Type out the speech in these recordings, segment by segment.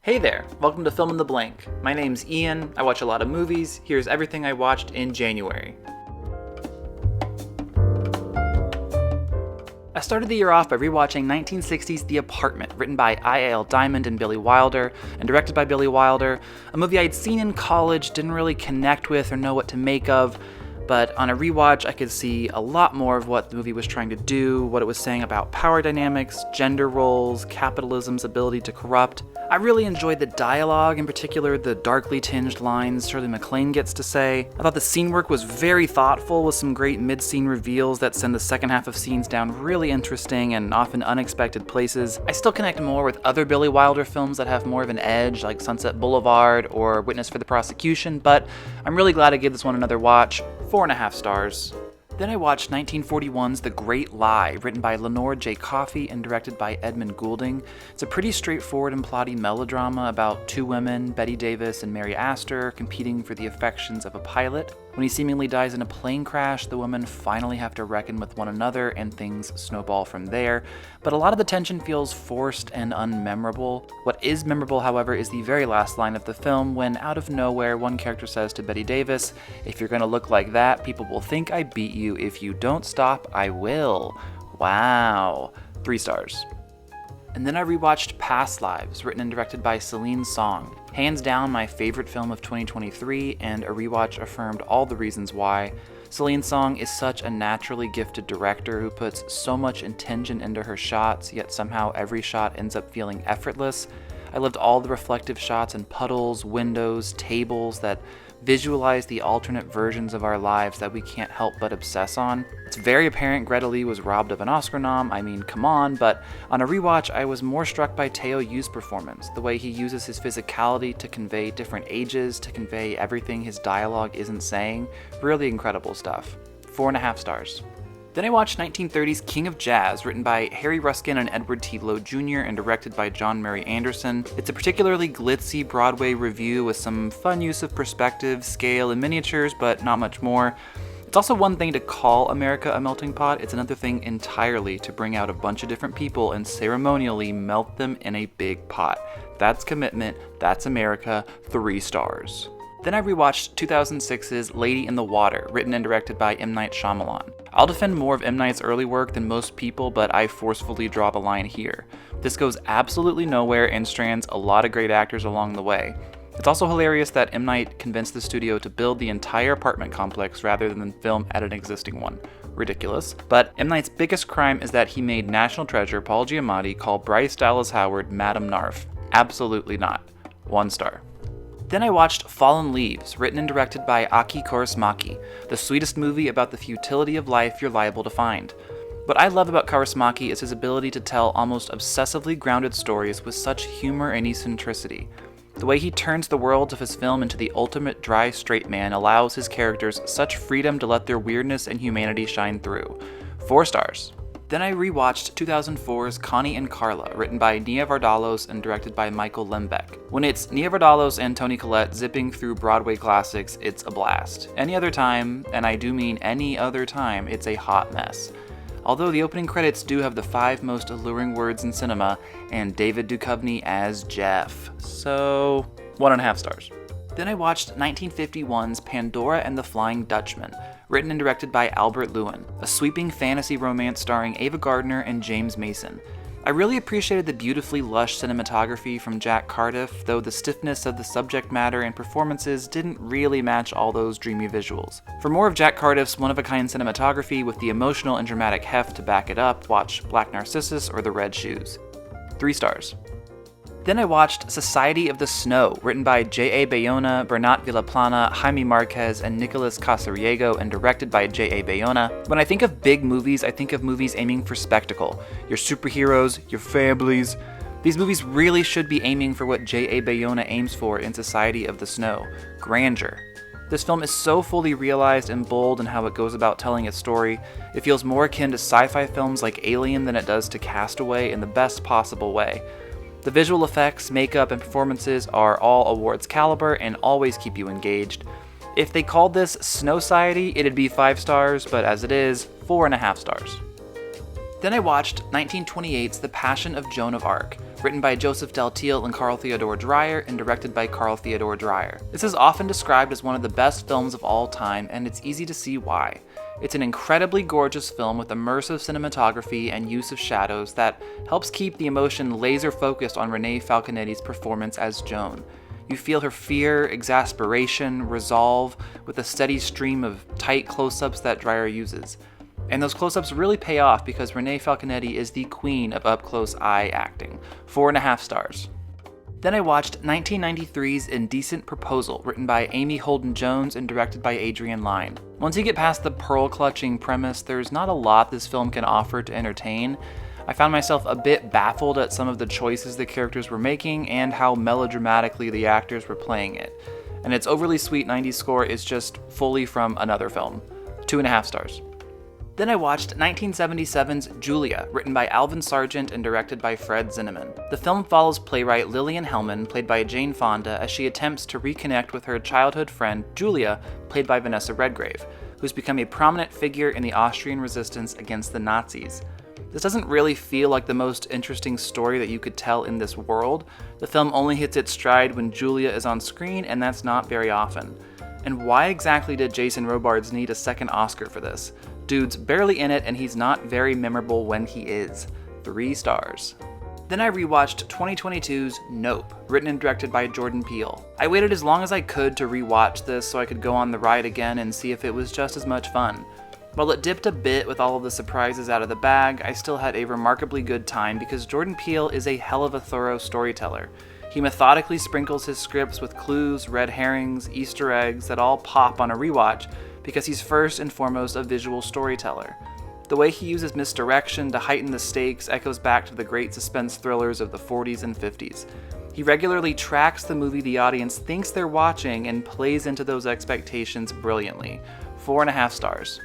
Hey there, welcome to Film in the Blank. My name's Ian, I watch a lot of movies. Here's everything I watched in January. I started the year off by rewatching 1960's The Apartment, written by I.A.L. Diamond and Billy Wilder, and directed by Billy Wilder, a movie I'd seen in college, didn't really connect with or know what to make of, but on a rewatch I could see a lot more of what the movie was trying to do, what it was saying about power dynamics, gender roles, capitalism's ability to corrupt. I really enjoyed the dialogue, in particular the darkly tinged lines Shirley MacLaine gets to say. I thought the scene work was very thoughtful, with some great mid-scene reveals that send the second half of scenes down really interesting and often unexpected places. I still connect more with other Billy Wilder films that have more of an edge, like Sunset Boulevard or Witness for the Prosecution, but I'm really glad I gave this one another watch. 4.5 stars. Then I watched 1941's The Great Lie, written by Lenore J. Coffey and directed by Edmund Goulding. It's a pretty straightforward and plotty melodrama about two women, Betty Davis and Mary Astor, competing for the affections of a pilot. When he seemingly dies in a plane crash, the women finally have to reckon with one another, and things snowball from there. But a lot of the tension feels forced and unmemorable. What is memorable, however, is the very last line of the film, when out of nowhere, one character says to Betty Davis, "If you're gonna look like that, people will think I beat you. If you don't stop, I will." Wow. 3 stars. And then I rewatched Past Lives, written and directed by Celine Song. Hands down my favorite film of 2023, and a rewatch affirmed all the reasons why. Celine Song is such a naturally gifted director who puts so much intention into her shots, yet somehow every shot ends up feeling effortless. I loved all the reflective shots and puddles, windows, tables that visualize the alternate versions of our lives that we can't help but obsess on. It's very apparent Greta Lee was robbed of an Oscar nom, I mean, come on, but on a rewatch I was more struck by Teo Yu's performance, the way he uses his physicality to convey different ages, to convey everything his dialogue isn't saying. Really incredible stuff. 4.5 stars. Then I watched 1930's King of Jazz, written by Harry Ruskin and Edward T. Lowe Jr. and directed by John Murray Anderson. It's a particularly glitzy Broadway review with some fun use of perspective, scale, and miniatures, but not much more. It's also one thing to call America a melting pot, it's another thing entirely to bring out a bunch of different people and ceremonially melt them in a big pot. That's commitment, that's America, 3 stars. Then I rewatched 2006's Lady in the Water, written and directed by M. Night Shyamalan. I'll defend more of M. Night's early work than most people, but I forcefully draw the line here. This goes absolutely nowhere and strands a lot of great actors along the way. It's also hilarious that M. Night convinced the studio to build the entire apartment complex rather than film at an existing one. Ridiculous. But M. Night's biggest crime is that he made national treasure Paul Giamatti call Bryce Dallas Howard Madame Narf. Absolutely not. 1 star. Then I watched Fallen Leaves, written and directed by Aki Kaurismäki, the sweetest movie about the futility of life you're liable to find. What I love about Kaurismäki is his ability to tell almost obsessively grounded stories with such humor and eccentricity. The way he turns the worlds of his film into the ultimate dry straight man allows his characters such freedom to let their weirdness and humanity shine through. 4 stars. Then I rewatched 2004's Connie and Carla, written by Nia Vardalos and directed by Michael Lembeck. When it's Nia Vardalos and Toni Collette zipping through Broadway classics, it's a blast. Any other time, and I do mean any other time, it's a hot mess. Although the opening credits do have the 5 most alluring words in cinema, and David Duchovny as Jeff. So, 1.5 stars. Then I watched 1951's Pandora and the Flying Dutchman, written and directed by Albert Lewin, a sweeping fantasy romance starring Ava Gardner and James Mason. I really appreciated the beautifully lush cinematography from Jack Cardiff, though the stiffness of the subject matter and performances didn't really match all those dreamy visuals. For more of Jack Cardiff's one-of-a-kind cinematography with the emotional and dramatic heft to back it up, watch Black Narcissus or The Red Shoes. 3 stars. Then I watched Society of the Snow, written by J.A. Bayona, Bernat Villaplana, Jaime Marquez, and Nicolas Casariego, and directed by J.A. Bayona. When I think of big movies, I think of movies aiming for spectacle. Your superheroes, your families. These movies really should be aiming for what J.A. Bayona aims for in Society of the Snow: grandeur. This film is so fully realized and bold in how it goes about telling its story. It feels more akin to sci-fi films like Alien than it does to Castaway in the best possible way. The visual effects, makeup, and performances are all awards caliber and always keep you engaged. If they called this Snowciety, it'd be 5 stars, but as it is, 4.5 stars. Then I watched 1928's The Passion of Joan of Arc, written by Joseph Delteil and Carl Theodor Dreyer and directed by Carl Theodor Dreyer. This is often described as one of the best films of all time, and it's easy to see why. It's an incredibly gorgeous film with immersive cinematography and use of shadows that helps keep the emotion laser focused on Renee Falconetti's performance as Joan. You feel her fear, exasperation, resolve with a steady stream of tight close-ups that Dreyer uses. And those close-ups really pay off because Renee Falconetti is the queen of up-close eye acting. 4.5 stars. Then I watched 1993's Indecent Proposal, written by Amy Holden Jones and directed by Adrian Lyne. Once you get past the pearl-clutching premise, there's not a lot this film can offer to entertain. I found myself a bit baffled at some of the choices the characters were making and how melodramatically the actors were playing it. And its overly sweet 90s score is just fully from another film. 2.5 stars. Then I watched 1977's Julia, written by Alvin Sargent and directed by Fred Zinnemann. The film follows playwright Lillian Hellman, played by Jane Fonda, as she attempts to reconnect with her childhood friend Julia, played by Vanessa Redgrave, who's become a prominent figure in the Austrian resistance against the Nazis. This doesn't really feel like the most interesting story that you could tell in this world. The film only hits its stride when Julia is on screen, and that's not very often. And why exactly did Jason Robards need a second Oscar for this? Dude's barely in it, and he's not very memorable when he is. 3 stars. Then I rewatched 2022's Nope, written and directed by Jordan Peele. I waited as long as I could to rewatch this so I could go on the ride again and see if it was just as much fun. While it dipped a bit with all of the surprises out of the bag, I still had a remarkably good time because Jordan Peele is a hell of a thorough storyteller. He methodically sprinkles his scripts with clues, red herrings, Easter eggs that all pop on a rewatch because he's first and foremost a visual storyteller. The way he uses misdirection to heighten the stakes echoes back to the great suspense thrillers of the 40s and 50s. He regularly tracks the movie the audience thinks they're watching and plays into those expectations brilliantly. 4.5 stars.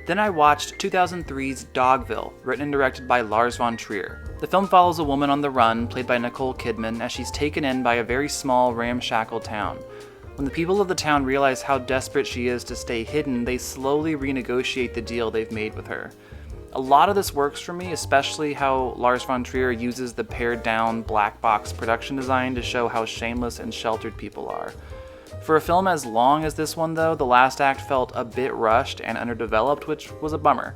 Then I watched 2003's Dogville, written and directed by Lars von Trier. The film follows a woman on the run, played by Nicole Kidman, as she's taken in by a very small, ramshackle town. When the people of the town realize how desperate she is to stay hidden, they slowly renegotiate the deal they've made with her. A lot of this works for me, especially how Lars von Trier uses the pared-down black box production design to show how shameless and sheltered people are. For a film as long as this one, though, the last act felt a bit rushed and underdeveloped, which was a bummer.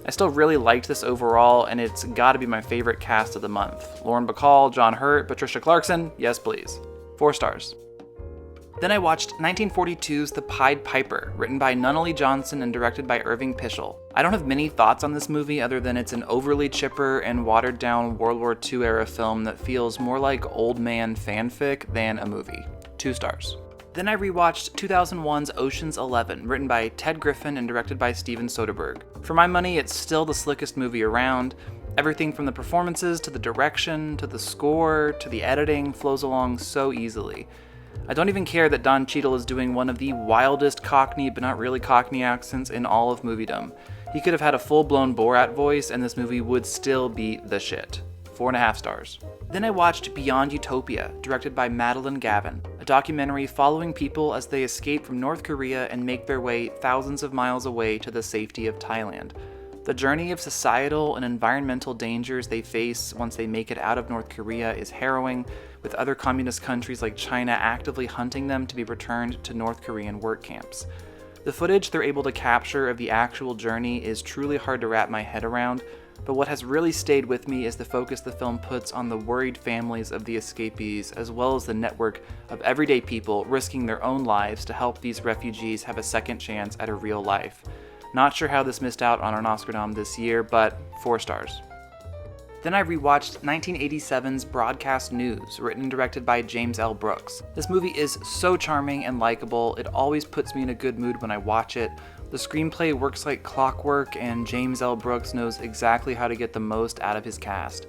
I still really liked this overall, and it's gotta be my favorite cast of the month. Lauren Bacall, John Hurt, Patricia Clarkson, yes please. 4 stars. Then I watched 1942's The Pied Piper, written by Nunnally Johnson and directed by Irving Pischel. I don't have many thoughts on this movie other than it's an overly chipper and watered down World War II era film that feels more like old man fanfic than a movie. 2 stars. Then I rewatched 2001's Ocean's 11, written by Ted Griffin and directed by Steven Soderbergh. For my money, it's still the slickest movie around. Everything from the performances to the direction to the score to the editing flows along so easily. I don't even care that Don Cheadle is doing one of the wildest Cockney but not really Cockney accents in all of moviedom. He could have had a full-blown Borat voice and this movie would still be the shit. 4.5 stars. Then I watched Beyond Utopia, directed by Madeline Gavin, a documentary following people as they escape from North Korea and make their way thousands of miles away to the safety of Thailand. The journey of societal and environmental dangers they face once they make it out of North Korea is harrowing, with other communist countries like China actively hunting them to be returned to North Korean work camps. The footage they're able to capture of the actual journey is truly hard to wrap my head around, but what has really stayed with me is the focus the film puts on the worried families of the escapees, as well as the network of everyday people risking their own lives to help these refugees have a second chance at a real life. Not sure how this missed out on an Oscar nom this year, but 4 stars. Then I rewatched 1987's Broadcast News, written and directed by James L. Brooks. This movie is so charming and likable, it always puts me in a good mood when I watch it. The screenplay works like clockwork, and James L. Brooks knows exactly how to get the most out of his cast.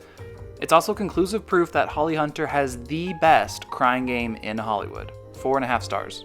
It's also conclusive proof that Holly Hunter has the best crying game in Hollywood. 4.5 stars.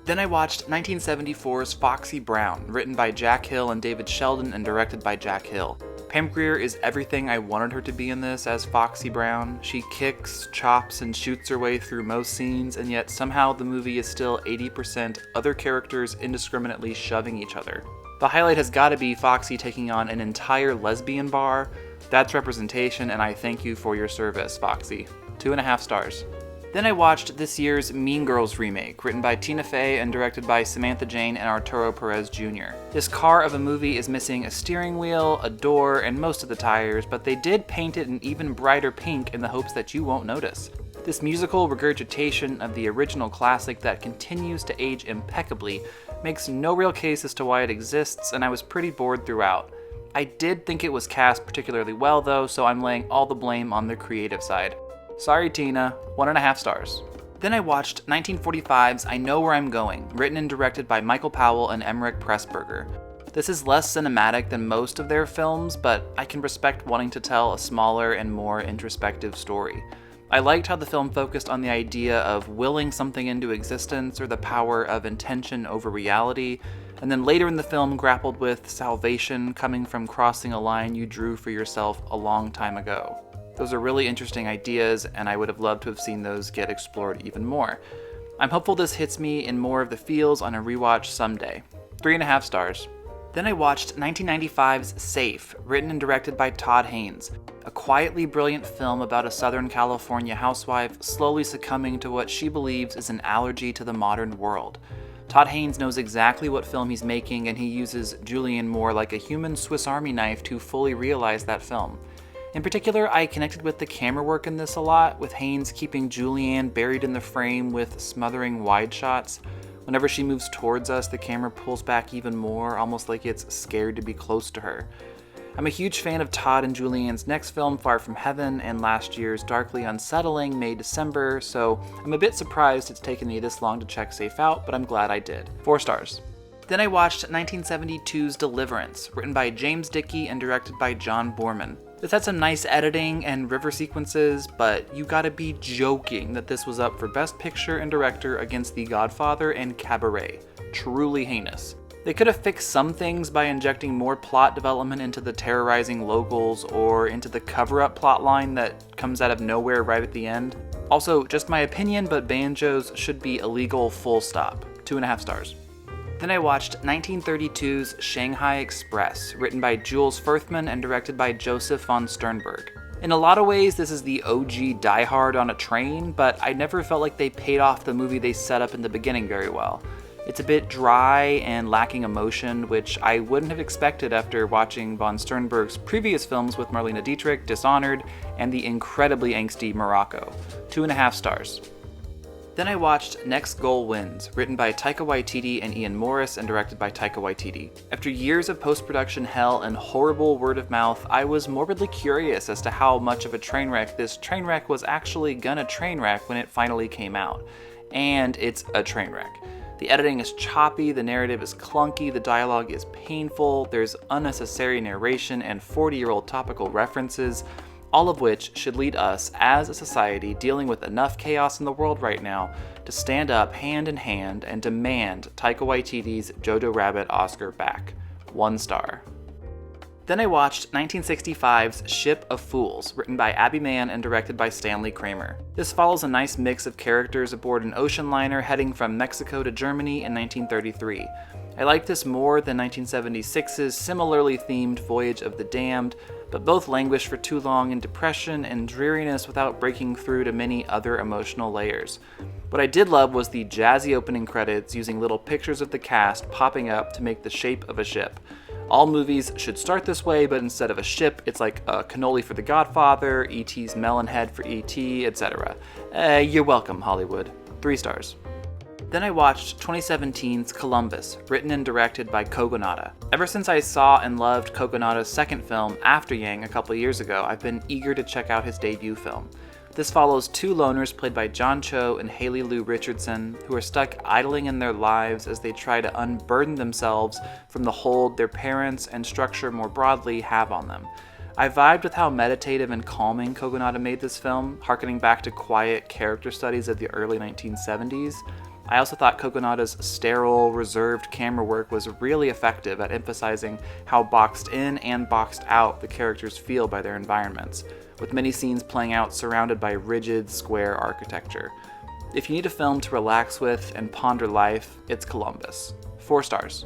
Then I watched 1974's Foxy Brown, written by Jack Hill and David Sheldon and directed by Jack Hill. Pam Grier is everything I wanted her to be in this as Foxy Brown. She kicks, chops, and shoots her way through most scenes, and yet somehow the movie is still 80% other characters indiscriminately shoving each other. The highlight has gotta be Foxy taking on an entire lesbian bar. That's representation, and I thank you for your service, Foxy. 2.5 stars. Then I watched this year's Mean Girls remake, written by Tina Fey and directed by Samantha Jane and Arturo Perez Jr. This car of a movie is missing a steering wheel, a door, and most of the tires, but they did paint it an even brighter pink in the hopes that you won't notice. This musical regurgitation of the original classic that continues to age impeccably makes no real case as to why it exists, and I was pretty bored throughout. I did think it was cast particularly well though, so I'm laying all the blame on the creative side. Sorry Tina, 1.5 stars. Then I watched 1945's I Know Where I'm Going, written and directed by Michael Powell and Emmerich Pressburger. This is less cinematic than most of their films, but I can respect wanting to tell a smaller and more introspective story. I liked how the film focused on the idea of willing something into existence or the power of intention over reality, and then later in the film grappled with salvation coming from crossing a line you drew for yourself a long time ago. Those are really interesting ideas, and I would have loved to have seen those get explored even more. I'm hopeful this hits me in more of the feels on a rewatch someday. 3.5 stars. Then I watched 1995's Safe, written and directed by Todd Haynes, a quietly brilliant film about a Southern California housewife slowly succumbing to what she believes is an allergy to the modern world. Todd Haynes knows exactly what film he's making, and he uses Julianne Moore like a human Swiss Army knife to fully realize that film. In particular, I connected with the camera work in this a lot, with Haynes keeping Julianne buried in the frame with smothering wide shots. Whenever she moves towards us, the camera pulls back even more, almost like it's scared to be close to her. I'm a huge fan of Todd and Julianne's next film, Far From Heaven, and last year's darkly unsettling May December, so I'm a bit surprised it's taken me this long to check Safe out, but I'm glad I did. 4 stars. Then I watched 1972's Deliverance, written by James Dickey and directed by John Boorman. This had some nice editing and river sequences, but you gotta be joking that this was up for Best Picture and Director against The Godfather and Cabaret. Truly heinous. They could have fixed some things by injecting more plot development into the terrorizing locals or into the cover-up plotline that comes out of nowhere right at the end. Also, just my opinion, but banjos should be illegal full stop. 2.5 stars. Then I watched 1932's Shanghai Express, written by Jules Furthman and directed by Joseph von Sternberg. In a lot of ways, this is the OG Die Hard on a train, but I never felt like they paid off the movie they set up in the beginning very well. It's a bit dry and lacking emotion, which I wouldn't have expected after watching von Sternberg's previous films with Marlene Dietrich, Dishonored, and the incredibly angsty Morocco. 2.5 stars. Then I watched Next Goal Wins, written by Taika Waititi and Ian Morris and directed by Taika Waititi. After years of post-production hell and horrible word of mouth, I was morbidly curious as to how much of a train wreck this train wreck was actually gonna train wreck when it finally came out. And it's a train wreck. The editing is choppy, the narrative is clunky, the dialogue is painful, there's unnecessary narration and 40-year-old topical references, all of which should lead us, as a society dealing with enough chaos in the world right now, to stand up hand in hand and demand Taika Waititi's Jojo Rabbit Oscar back. 1 star. Then I watched 1965's Ship of Fools, written by Abby Mann and directed by Stanley Kramer. This follows a nice mix of characters aboard an ocean liner heading from Mexico to Germany in 1933. I liked this more than 1976's similarly themed Voyage of the Damned, but both languished for too long in depression and dreariness without breaking through to many other emotional layers. What I did love was the jazzy opening credits using little pictures of the cast popping up to make the shape of a ship. All movies should start this way, but instead of a ship, it's like a cannoli for The Godfather, E.T.'s melon head for E.T., etc. You're welcome, Hollywood. 3 stars. Then I watched 2017's Columbus, written and directed by Kogonada. Ever since I saw and loved Kogonada's second film, After Yang, a couple years ago, I've been eager to check out his debut film. This follows two loners played by John Cho and Haley Lou Richardson, who are stuck idling in their lives as they try to unburden themselves from the hold their parents and structure more broadly have on them. I vibed with how meditative and calming Kogonada made this film, harkening back to quiet character studies of the early 1970s. I also thought Kogonada's sterile, reserved camera work was really effective at emphasizing how boxed in and boxed out the characters feel by their environments, with many scenes playing out surrounded by rigid, square architecture. If you need a film to relax with and ponder life, it's Columbus. 4 stars.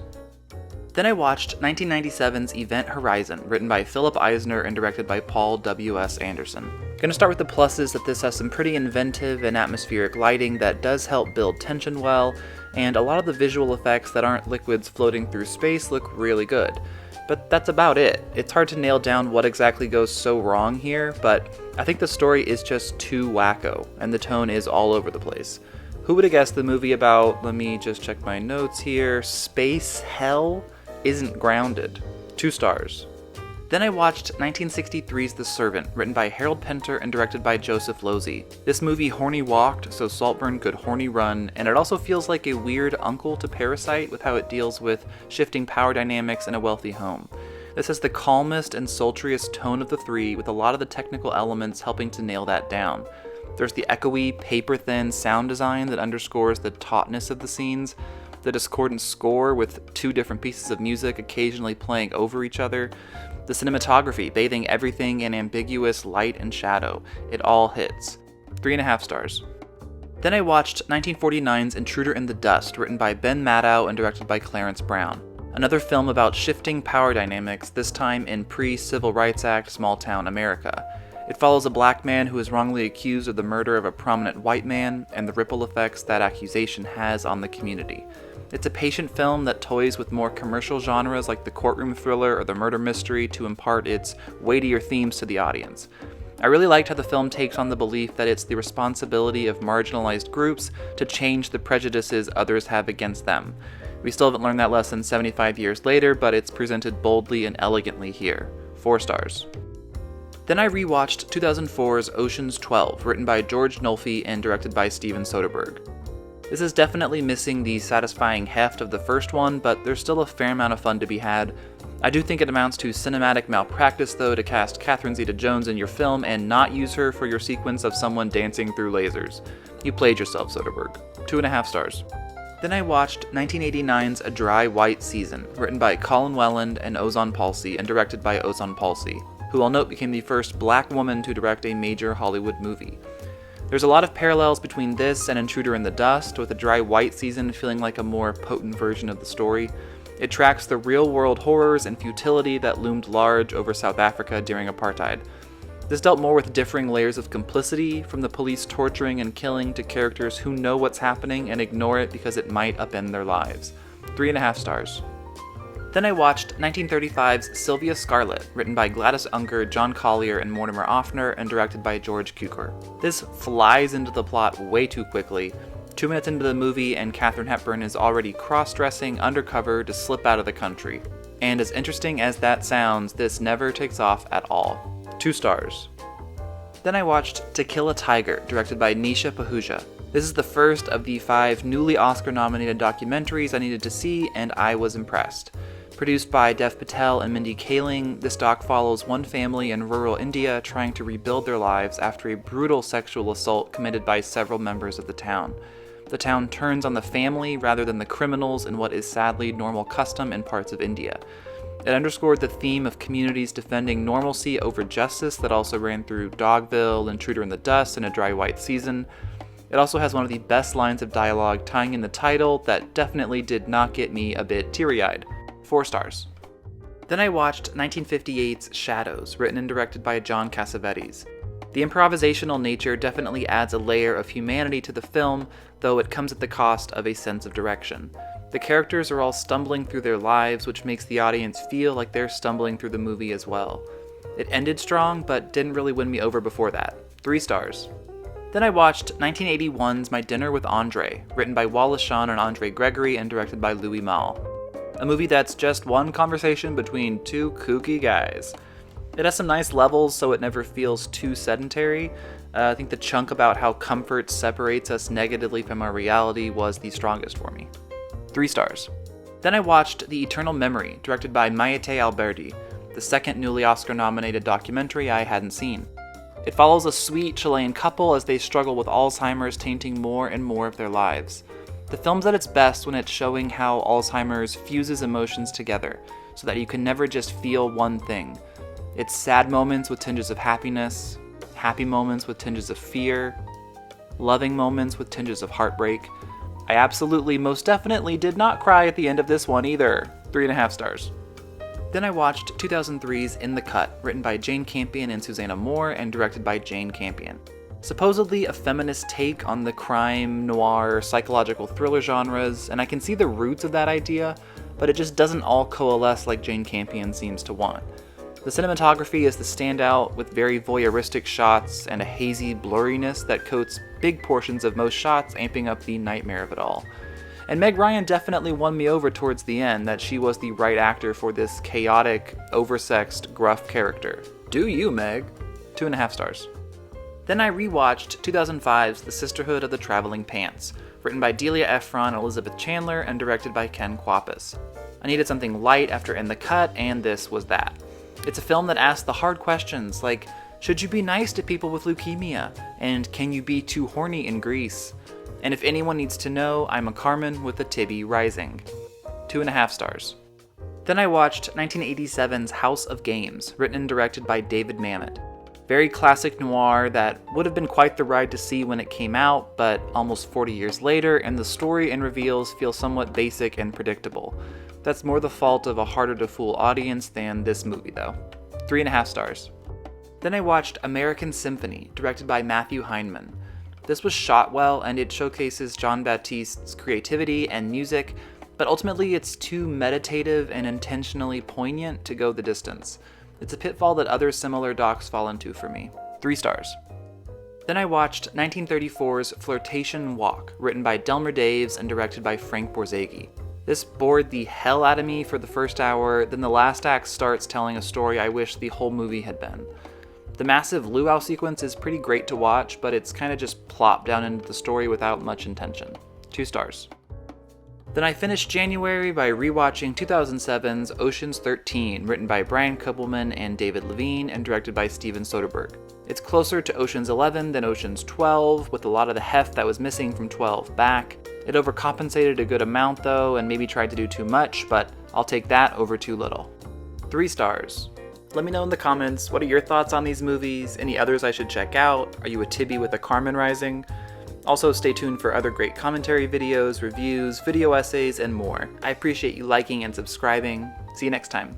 Then I watched 1997's Event Horizon, written by Philip Eisner and directed by Paul W.S. Anderson. Gonna start with the pluses that this has some pretty inventive and atmospheric lighting that does help build tension well, and a lot of the visual effects that aren't liquids floating through space look really good. But that's about it. It's hard to nail down what exactly goes so wrong here, but I think the story is just too wacko, and the tone is all over the place. Who would have guessed the movie about, let me just check my notes here, space hell isn't grounded? 2 stars. Then I watched 1963's The Servant, written by Harold Pinter and directed by Joseph Losey. This movie horny walked, so Saltburn could horny run, and it also feels like a weird uncle to Parasite with how it deals with shifting power dynamics in a wealthy home. This has the calmest and sultriest tone of the three, with a lot of the technical elements helping to nail that down. There's the echoey, paper-thin sound design that underscores the tautness of the scenes, the discordant score with 2 different pieces of music occasionally playing over each other, the cinematography bathing everything in ambiguous light and shadow. It all hits. 3.5 stars. Then I watched 1949's Intruder in the Dust, written by Ben Maddow and directed by Clarence Brown. Another film about shifting power dynamics, this time in pre-Civil Rights Act small-town America. It follows a black man who is wrongly accused of the murder of a prominent white man and the ripple effects that accusation has on the community. It's a patient film that toys with more commercial genres like the courtroom thriller or the murder mystery to impart its weightier themes to the audience. I really liked how the film takes on the belief that it's the responsibility of marginalized groups to change the prejudices others have against them. We still haven't learned that lesson 75 years later, but it's presented boldly and elegantly here. 4 stars. Then I rewatched 2004's Ocean's 12, written by George Nolfi and directed by Steven Soderbergh. This is definitely missing the satisfying heft of the first one, but there's still a fair amount of fun to be had. I do think it amounts to cinematic malpractice, though, to cast Catherine Zeta-Jones in your film and not use her for your sequence of someone dancing through lasers. You played yourself, Soderbergh. 2.5 stars. Then I watched 1989's A Dry White Season, written by Colin Welland and Ozan Palcy and directed by Ozan Palcy, who I'll note became the first black woman to direct a major Hollywood movie. There's a lot of parallels between this and Intruder in the Dust, with A Dry White Season feeling like a more potent version of the story. It tracks the real-world horrors and futility that loomed large over South Africa during apartheid. This dealt more with differing layers of complicity, from the police torturing and killing to characters who know what's happening and ignore it because it might upend their lives. 3.5 stars. Then I watched 1935's Sylvia Scarlett, written by Gladys Unger, John Collier, and Mortimer Offner, and directed by George Cukor. This flies into the plot way too quickly. 2 minutes into the movie, and Katharine Hepburn is already cross-dressing undercover to slip out of the country. And as interesting as that sounds, this never takes off at all. 2 stars. Then I watched To Kill a Tiger, directed by Nisha Pahuja. This is the first of the 5 newly Oscar-nominated documentaries I needed to see, and I was impressed. Produced by Dev Patel and Mindy Kaling, this doc follows one family in rural India trying to rebuild their lives after a brutal sexual assault committed by several members of the town. The town turns on the family rather than the criminals in what is sadly normal custom in parts of India. It underscored the theme of communities defending normalcy over justice that also ran through Dogville, Intruder in the Dust, and A Dry White Season. It also has one of the best lines of dialogue tying in the title that definitely did not get me a bit teary-eyed. 4 stars. Then I watched 1958's Shadows, written and directed by John Cassavetes. The improvisational nature definitely adds a layer of humanity to the film, though it comes at the cost of a sense of direction. The characters are all stumbling through their lives, which makes the audience feel like they're stumbling through the movie as well. It ended strong, but didn't really win me over before that. 3 stars. Then I watched 1981's My Dinner with Andre, written by Wallace Shawn and Andre Gregory and directed by Louis Malle. A movie that's just one conversation between 2 kooky guys. It has some nice levels, so it never feels too sedentary. I think the chunk about how comfort separates us negatively from our reality was the strongest for me. 3 stars. Then I watched The Eternal Memory, directed by Maite Alberdi, the second newly Oscar-nominated documentary I hadn't seen. It follows a sweet Chilean couple as they struggle with Alzheimer's tainting more and more of their lives. The film's at its best when it's showing how Alzheimer's fuses emotions together, so that you can never just feel one thing. It's sad moments with tinges of happiness, happy moments with tinges of fear, loving moments with tinges of heartbreak. I absolutely, most definitely did not cry at the end of this one either. 3.5 stars. Then I watched 2003's In the Cut, written by Jane Campion and Susanna Moore and directed by Jane Campion. Supposedly a feminist take on the crime, noir, psychological thriller genres, and I can see the roots of that idea, but it just doesn't all coalesce like Jane Campion seems to want. The cinematography is the standout, with very voyeuristic shots and a hazy blurriness that coats big portions of most shots, amping up the nightmare of it all. And Meg Ryan definitely won me over towards the end, that she was the right actor for this chaotic, oversexed, gruff character. Do you, Meg? 2.5 stars. Then I rewatched 2005's The Sisterhood of the Traveling Pants, written by Delia Ephron and Elizabeth Chandler and directed by Ken Kwapis. I needed something light after In the Cut, and this was that. It's a film that asks the hard questions like, should you be nice to people with leukemia? And can you be too horny in Greece? And if anyone needs to know, I'm a Carmen with a Tibby rising. 2.5 stars. Then I watched 1987's House of Games, written and directed by David Mamet. Very classic noir that would have been quite the ride to see when it came out, but almost 40 years later, and the story and reveals feel somewhat basic and predictable. That's more the fault of a harder to fool audience than this movie though. 3.5 stars. Then I watched American Symphony, directed by Matthew Heineman. This was shot well, and it showcases Jean-Baptiste's creativity and music, but ultimately it's too meditative and intentionally poignant to go the distance. It's a pitfall that other similar docs fall into for me. 3 stars. Then I watched 1934's Flirtation Walk, written by Delmer Daves and directed by Frank Borzage. This bored the hell out of me for the first hour, then the last act starts telling a story I wish the whole movie had been. The massive luau sequence is pretty great to watch, but it's kinda just plopped down into the story without much intention. 2 stars. Then I finished January by rewatching 2007's Ocean's 13, written by Brian Koppelman and David Levine, and directed by Steven Soderbergh. It's closer to Ocean's 11 than Ocean's 12, with a lot of the heft that was missing from 12 back. It overcompensated a good amount though, and maybe tried to do too much, but I'll take that over too little. 3 stars. Let me know in the comments, what are your thoughts on these movies? Any others I should check out? Are you a Tibby with a Carmen rising? Also, stay tuned for other great commentary videos, reviews, video essays, and more. I appreciate you liking and subscribing. See you next time.